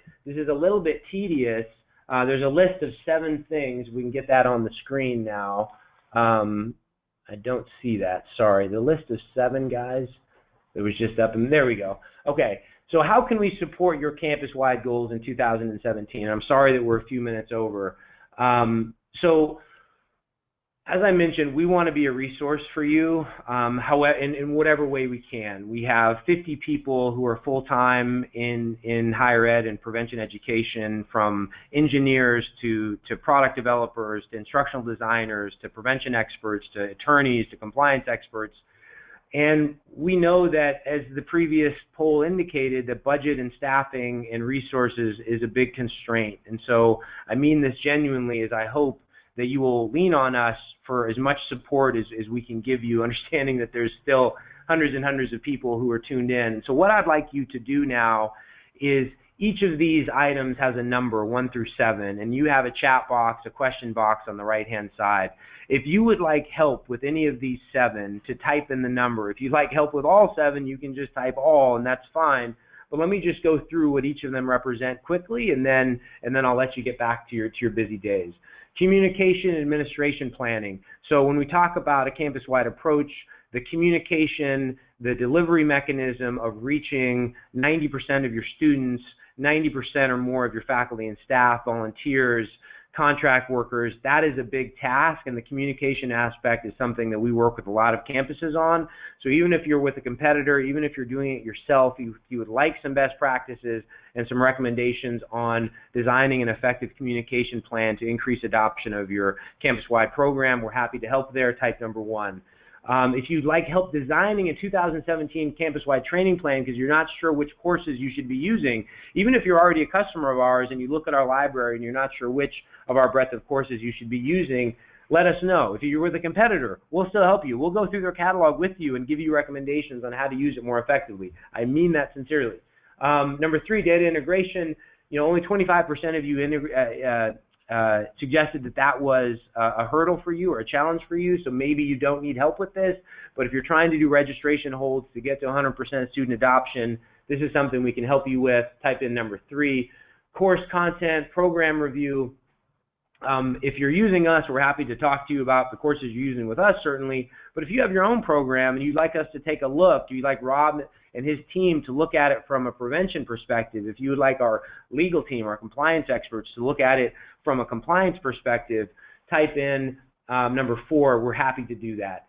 tedious. There's a list of 7 things. We can get that on the screen now. I don't see that, sorry. The list of 7, guys, it was just up, and there we go. Okay, so how can we support your campus-wide goals in 2017? I'm sorry that we're a few minutes over. So as I mentioned, we want to be a resource for you, however, in whatever way we can. We have 50 people who are full-time in higher ed and prevention education, from engineers to product developers to instructional designers to prevention experts to attorneys to compliance experts. And we know that, as the previous poll indicated, that budget and staffing and resources is a big constraint. And so I mean this genuinely, as I hope that you will lean on us for as much support as we can give you, understanding that there's still hundreds and hundreds of people who are tuned in. So what I'd like you to do now is, each of these items has a number, 1 through 7, and you have a chat box, a question box on the right-hand side. If you would like help with any of these 7, to type in the number. If you'd like help with all 7, you can just type all, and that's fine. But let me just go through what each of them represent quickly, and then I'll let you get back to your busy days. Communication and administration planning. So when we talk about a campus-wide approach, the communication, the delivery mechanism of reaching 90% of your students, 90% or more of your faculty and staff, volunteers, contract workers, that is a big task, and the communication aspect is something that we work with a lot of campuses on. So even if you're with a competitor, even if you're doing it yourself, you would like some best practices and some recommendations on designing an effective communication plan to increase adoption of your campus-wide program, we're happy to help there. Type number 1. If you'd like help designing a 2017 campus-wide training plan because you're not sure which courses you should be using, even if you're already a customer of ours and you look at our library and you're not sure which of our breadth of courses you should be using, let us know. If you're with a competitor, we'll still help you. We'll go through their catalog with you and give you recommendations on how to use it more effectively. I mean that sincerely. Number 3, data integration. Only 25% of you suggested that was a hurdle for you or a challenge for you, so maybe you don't need help with this. But if you're trying to do registration holds to get to 100% student adoption, this is something we can help you with. Type in number 3. Course content, program review. If you're using us, we're happy to talk to you about the courses you're using with us, certainly. But if you have your own program and you'd like us to take a look, you'd like Rob and his team to look at it from a prevention perspective, if you would like our legal team, our compliance experts, to look at it from a compliance perspective, type in number 4, we're happy to do that.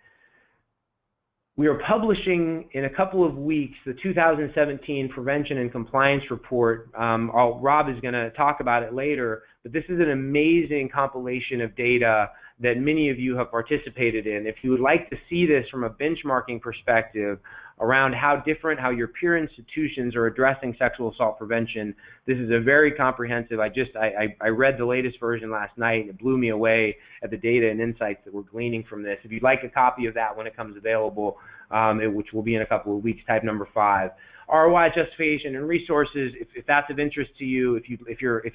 We are publishing in a couple of weeks the 2017 Prevention and Compliance Report. Rob is going to talk about it later, but this is an amazing compilation of data that many of you have participated in. If you would like to see this from a benchmarking perspective around how your peer institutions are addressing sexual assault prevention, this is a very comprehensive. I read the latest version last night, and it blew me away at the data and insights that we're gleaning from this. If you'd like a copy of that when it comes available, which will be in a couple of weeks, type number 5. ROI justification and resources, if that's of interest to you, if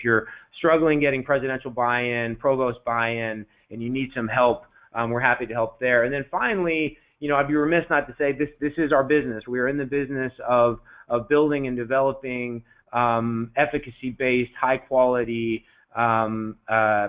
you're struggling getting presidential buy-in, provost buy-in, and you need some help, we're happy to help there. And then finally, I'd be remiss not to say this is our business. We are in the business of building and developing efficacy-based, high-quality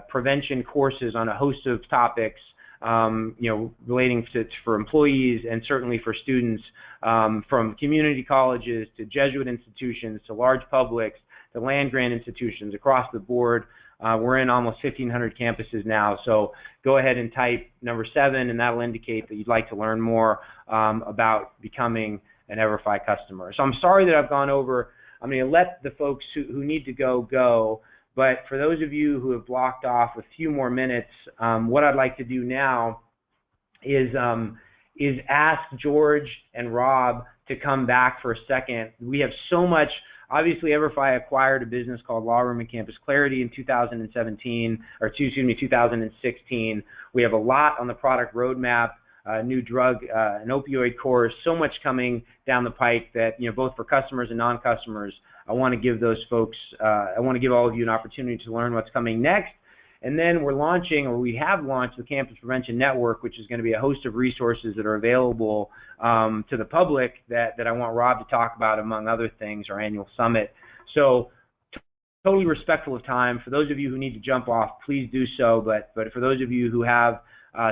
prevention courses on a host of topics, relating for employees and certainly for students, from community colleges to Jesuit institutions to large publics to land-grant institutions across the board. We're in almost 1,500 campuses now, so go ahead and type number 7, and that'll indicate that you'd like to learn more about becoming an EverFi customer. So I'm sorry that I've gone over. I'm going to let the folks who need to go, but for those of you who have blocked off a few more minutes, what I'd like to do now is ask George and Rob to come back for a second. We have so much. Obviously, EverFi acquired a business called Law Room and Campus Clarity in 2016. We have a lot on the product roadmap, new drug and opioid course, so much coming down the pike that, both for customers and non-customers, I want to give those folks, I want to give all of you an opportunity to learn what's coming next. And then we have launched the Campus Prevention Network, which is going to be a host of resources that are available to the public that I want Rob to talk about, among other things, our annual summit. So totally respectful of time. For those of you who need to jump off, please do so. But for those of you who have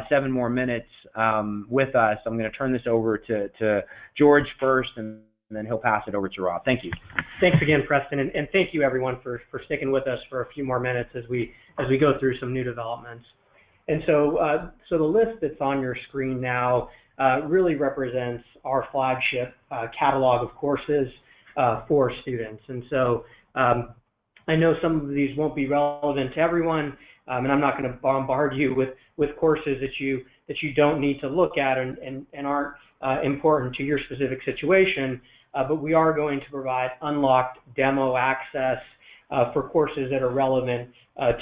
7 more minutes with us, I'm going to turn this over to George first, and then he'll pass it over to Rob. Thank you. Thanks again, Preston, and thank you everyone for sticking with us for a few more minutes as we go through some new developments. And so the list that's on your screen now really represents our flagship catalog of courses for students. And so I know some of these won't be relevant to everyone, and I'm not going to bombard you with courses that you don't need to look at and aren't important to your specific situation. But we are going to provide unlocked demo access for courses that are relevant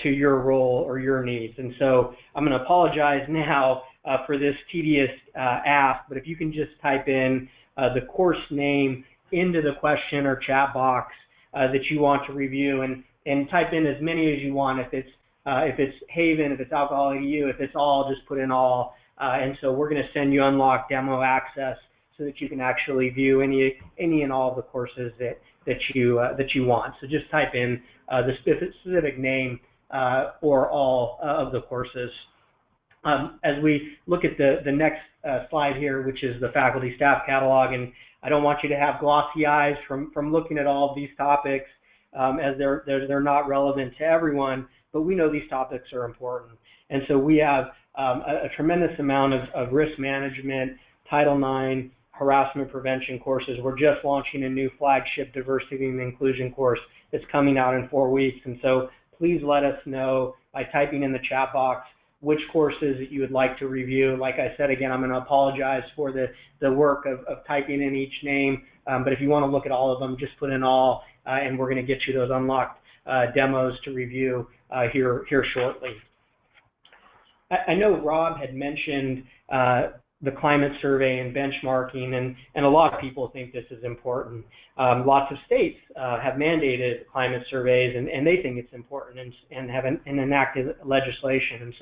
to your role or your needs. And so I'm going to apologize now for this tedious ask, but if you can just type in the course name into the question or chat box that you want to review, and type in as many as you want. If it's Haven, if it's Alcohol EDU, if it's all, just put in all. And so we're going to send you unlocked demo access so that you can actually view any and all of the courses that you want. So just type in the specific name or all of the courses. As we look at the next slide here, which is the faculty staff catalog, and I don't want you to have glossy eyes from looking at all of these topics, as they're not relevant to everyone, but we know these topics are important. And so we have a tremendous amount of risk management, Title IX, harassment prevention courses. We're just launching a new flagship diversity and inclusion course that's coming out in 4 weeks. And so please let us know by typing in the chat box which courses that you would like to review. Like I said, again, I'm going to apologize for the work of typing in each name, but if you want to look at all of them, just put in all, and we're going to get you those unlocked demos to review here shortly. I know Rob had mentioned the climate survey and benchmarking, and a lot of people think this is important. Lots of states have mandated climate surveys, and they think it's important and have enacted legislation.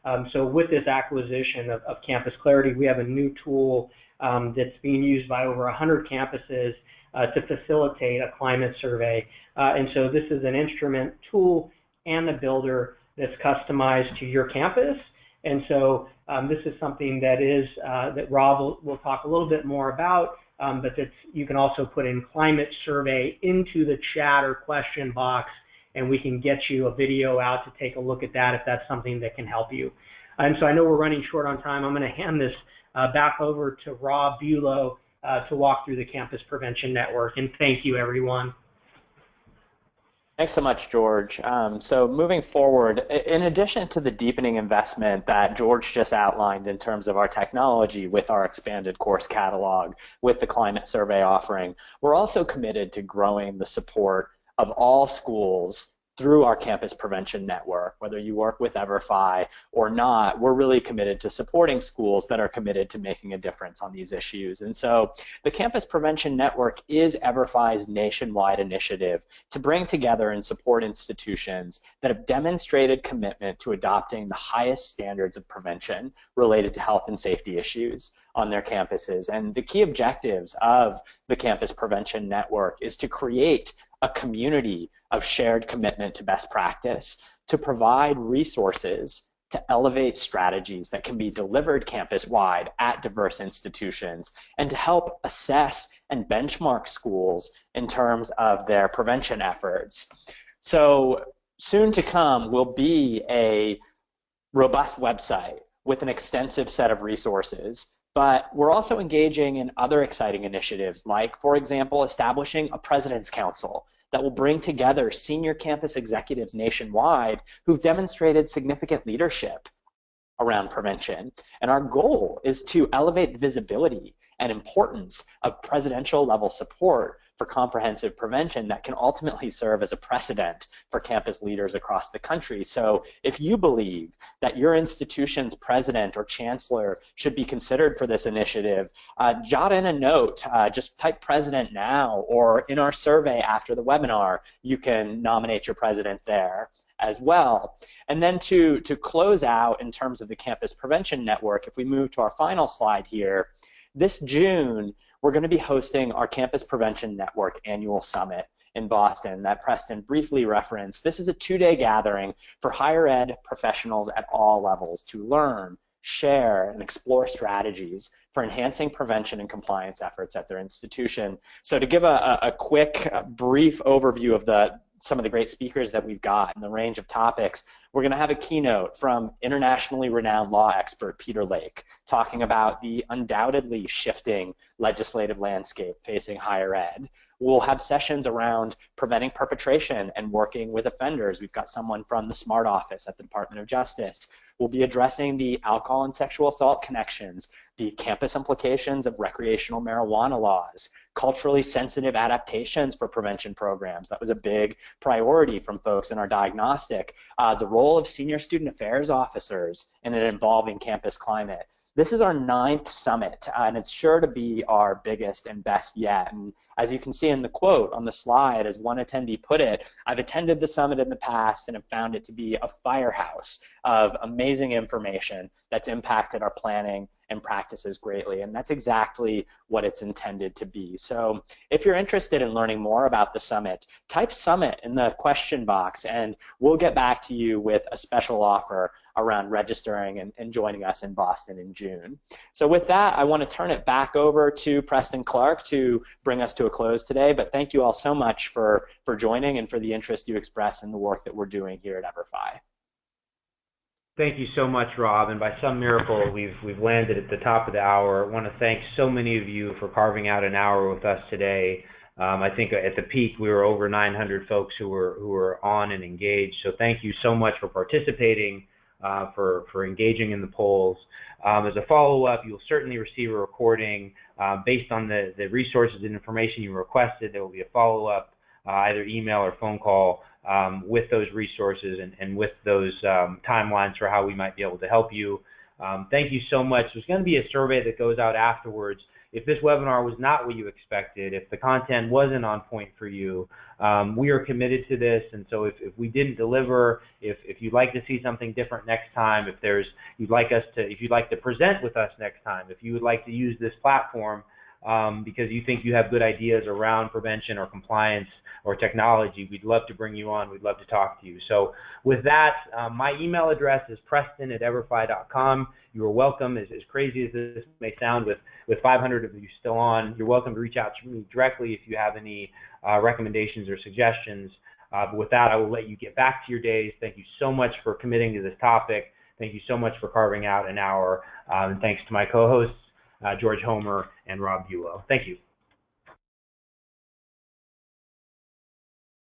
And so with this acquisition of Campus Clarity, we have a new tool that's being used by over 100 campuses to facilitate a climate survey. And so this is an instrument tool and a builder that's customized to your campus. And so this is something that Rob will talk a little bit more about, but you can also put in climate survey into the chat or question box, and we can get you a video out to take a look at that if that's something that can help you. And so I know we're running short on time. I'm going to hand this back over to Rob Bulow to walk through the Campus Prevention Network. And thank you, everyone. Thanks so much, George. So moving forward, in addition to the deepening investment that George just outlined in terms of our technology with our expanded course catalog, with the climate survey offering, we're also committed to growing the support of all schools through our Campus Prevention Network. Whether you work with EverFi or not, we're really committed to supporting schools that are committed to making a difference on these issues. And so the Campus Prevention Network is EverFi's nationwide initiative to bring together and support institutions that have demonstrated commitment to adopting the highest standards of prevention related to health and safety issues on their campuses. And the key objectives of the Campus Prevention Network is to create a community of shared commitment to best practice, to provide resources to elevate strategies that can be delivered campus-wide at diverse institutions, and to help assess and benchmark schools in terms of their prevention efforts. So soon to come will be a robust website with an extensive set of resources. But we're also engaging in other exciting initiatives, like, for example, establishing a President's Council that will bring together senior campus executives nationwide who've demonstrated significant leadership around prevention. And our goal is to elevate the visibility and importance of presidential level support for comprehensive prevention that can ultimately serve as a precedent for campus leaders across the country. So if you believe that your institution's president or chancellor should be considered for this initiative, jot in a note, just type president now, or in our survey after the webinar, you can nominate your president there as well. And then to close out in terms of the Campus Prevention Network, if we move to our final slide here, this June, we're going to be hosting our Campus Prevention Network Annual Summit in Boston that Preston briefly referenced. This is a two-day gathering for higher ed professionals at all levels to learn, share, and explore strategies for enhancing prevention and compliance efforts at their institution. So to give a quick, brief overview of some of the great speakers that we've got and the range of topics, we're going to have a keynote from internationally renowned law expert Peter Lake talking about the undoubtedly shifting legislative landscape facing higher ed. We'll have sessions around preventing perpetration and working with offenders. We've got someone from the SMART office at the Department of Justice. We'll be addressing the alcohol and sexual assault connections, the campus implications of recreational marijuana laws, culturally sensitive adaptations for prevention programs. That was a big priority from folks in our diagnostic. The role of senior student affairs officers in an evolving campus climate. This is our 9th summit, and it's sure to be our biggest and best yet. And as you can see in the quote on the slide, as one attendee put it, I've attended the summit in the past and have found it to be a firehouse of amazing information that's impacted our planning and practices greatly. And that's exactly what it's intended to be. So if you're interested in learning more about the summit, type summit in the question box and we'll get back to you with a special offer around registering and joining us in Boston in June. So with that, I want to turn it back over to Preston Clark to bring us to a close today. But thank you all so much for joining and for the interest you express in the work that we're doing here at EverFi. Thank you so much, Rob. And by some miracle, we've landed at the top of the hour. I want to thank so many of you for carving out an hour with us today. I think at the peak we were over 900 folks who were on and engaged. So thank you so much for participating, for engaging in the polls. As a follow-up, you'll certainly receive a recording based on the resources and information you requested. There will be a follow-up, either email or phone call, with those resources and with those timelines for how we might be able to help you. Thank you so much. There's going to be a survey that goes out afterwards. If this webinar was not what you expected, if the content wasn't on point for you, we are committed to this. And so if we didn't deliver, if you'd like to see something different next time, if you'd like to present with us next time, if you would like to use this platform because you think you have good ideas around prevention or compliance or technology, we'd love to bring you on. We'd love to talk to you. So with that, my email address is preston@everfi.com. You are welcome, as crazy as this may sound, with 500 of you still on, you're welcome to reach out to me directly if you have any recommendations or suggestions. But with that, I will let you get back to your days. Thank you so much for committing to this topic. Thank you so much for carving out an hour. And thanks to my co-hosts, George Homer and Rob Bulow. Thank you.